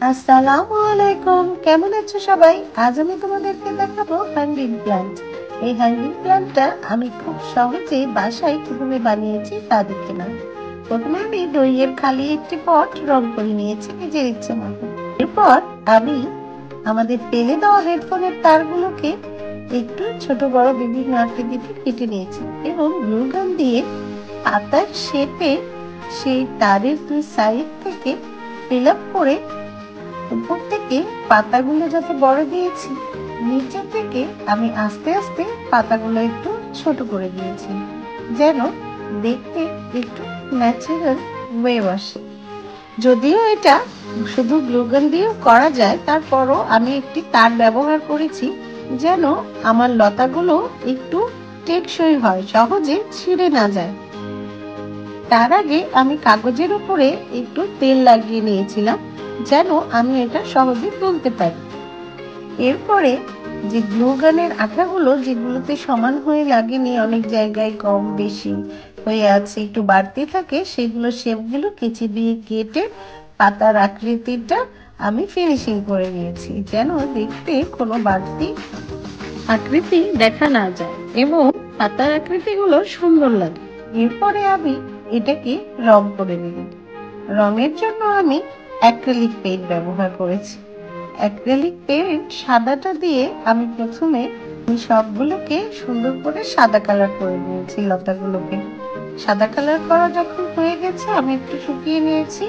আসসালামু আলাইকুম, কেমন আছো সবাই? আজ আমি তোমাদেরকে দেখাবো হ্যাঙ্গিং প্ল্যান্ট। এই হ্যাঙ্গিং প্ল্যান্টটা আমি খুব সহজে বাসায় কিভাবে বানিয়েছি তা দেখে নাও। প্রথমে আমি দইয়ের খালি একটি পট রং করে নিয়েছি নিজের ইচ্ছে মতো। এরপর আমি আমাদের ফেলে দেওয়া হেডফোনের তারগুলোকে একটু ছোট বড় বিভিন্ন আকৃতিতে কেটে নিয়েছি এবং গ্লু গান দিয়ে পাতার শেপে সেই তারের দুই সাইড থেকে ফিল আপ করে উপর থেকে পাতাগুলো যত বড় দিয়েছি, নিচে থেকে আমি আস্তে আস্তে পাতাগুলো একটু ছোট করে দিয়েছি, যেন দেখতে একটু ন্যাচারাল ওয়েভ আসে। যদিও এটা শুধু গ্লুগান দিয়েও করা যায়, তারপরও আমি একটি তার ব্যবহার করেছি যেন আমার লতাগুলো একটু টেকসই হয়, সহজে ছিঁড়ে না যায়। তার আগে আমি কাগজের উপরে একটু তেল লাগিয়ে নিয়েছিলাম যেন আমি এটা সহজে তুলতে পারি। এরপরে যে গ্লু গানের আঠাগুলো যেগুলোতে সমান হয়ে লাগেনি, অনেক জায়গায় কম বেশি হয়ে আছে, একটু বাড়তি থাকে, সেগুলো শেপগুলো কেচি দিয়ে কেটে পাতার আকৃতিটা আমি ফিনিশিং করে নিয়েছি যেন দেখতে কোনো বাড়তি আকৃতি দেখা না যায় এবং পাতার আকৃতিগুলো সুন্দর লাগে। এরপরে আমি এটাকে রং করে নিব। রঙের জন্য আমি অ্যাক্রিলিক পেইন্ট ব্যবহার করেছি। অ্যাক্রিলিক পেইন্ট সাদাটা দিয়ে আমি প্রথমে সবগুলোকে সুন্দর করে সাদা কালার করে নিয়েছি। লতাগুলোকে সাদা কালার করা যখন হয়ে গেছে, আমি একটু শুকিয়ে নিয়েছি।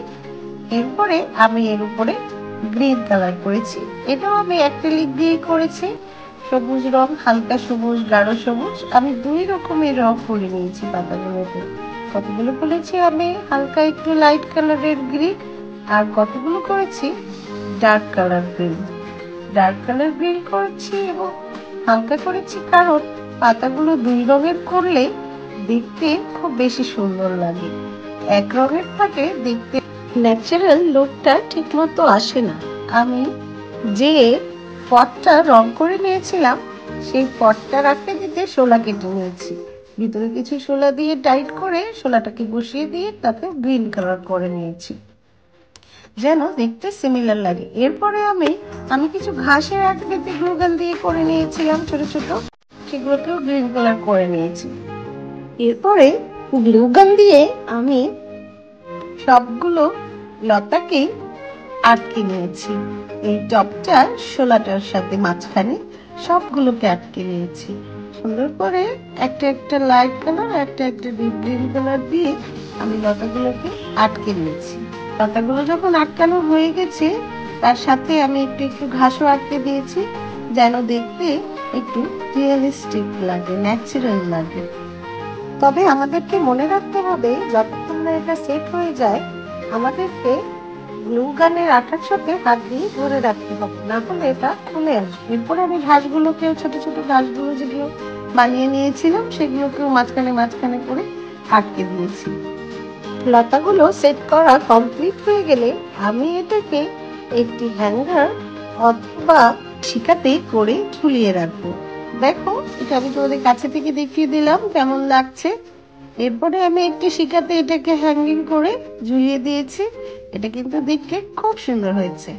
এরপরে আমি এর উপরে গ্রিন কালার করেছি। এটাও আমি অ্যাক্রিলিক দিয়ে করেছি। সবুজ রং, হালকা সবুজ, গাঢ় সবুজ, আমি দুই রকমের রং করে নিয়েছি পাতাগুলোতে। কতগুলো করেছি আমি হালকা একটু লাইট কালারের গ্রিন, আর কতগুলো করেছি dark colour green. Dark colour green করেছি এবং হালকা করেছি, কারণ পাতাগুলো দুই রঙের করলে দেখতে খুব বেশি সুন্দর লাগে। এক রঙের থাকে দেখতে ন্যাচারাল লুকটা ঠিক মতো আসে না। আমি যে পটটা রং করে নিয়েছিলাম, সেই পটটার আকৃতিতে শোলা কেটে নিয়েছি। ভিতরে কিছু শোলা দিয়ে টাইট করে শোলাটাকে বসিয়ে দিয়ে তাতে গ্রিন কালার করে নিয়েছি যেন দেখতে সিমিলার লাগে। এরপরে আমি কিছু ঘাসের আকৃতি গ্লুগান দিয়ে করে নিয়েছিলাম ছোট ছোট, সেগুলোকেও গ্রিন কালার করে নিয়েছি। এরপরে গ্লুগান দিয়ে আমি সবগুলো লতাকে আটকে নিয়েছি। এই টপটা শোলাটার সাথে মাঝখানে সবগুলোকে আটকে নিয়েছি সুন্দর করে। একটা একটা লাইট কালার, একটা একটা ডিপ গ্রিন কালার দিয়ে আমি লতাগুলোকে আটকে নিয়েছি। লতাগুলো যখন আটকানো হয়ে গেছে, তার সাথে আমি একটু একটু ঘাসও আটকে দিয়েছি যেন দেখতে একটু রিয়েলিস্টিক লাগে, ন্যাচারাল লাগে। তবে আমাদেরকে মনে রাখতে হবে, যতক্ষণ না এটা সেট হয়ে যায়, আমাদেরকে গ্লু গানের আঠার সাথে হাত দিয়ে ধরে রাখতে হবে, না হলে এটা খুলে আসবে। এরপরে আমি ঘাসগুলোকেও, ছোট ছোট ঘাসগুলো যেগুলো বানিয়ে নিয়েছিলাম, সেগুলোকেও মাঝখানে মাঝখানে করে আটকে দিয়েছি। লতাগুলো সেট করা কমপ্লিট হয়ে গেলে আমি এটাকে একটি হ্যাঙ্গার অথবা শিকাতে করে ঝুলিয়ে রাখবো। দেখো, এটা আমি তোমাদের কাছে থেকে দেখিয়ে দিলাম কেমন লাগছে। এরপরে আমি একটি শিকাতে এটাকে হ্যাঙ্গিং করে ঝুলিয়ে দিয়েছি। এটা কিন্তু দেখতে খুব সুন্দর হয়েছে।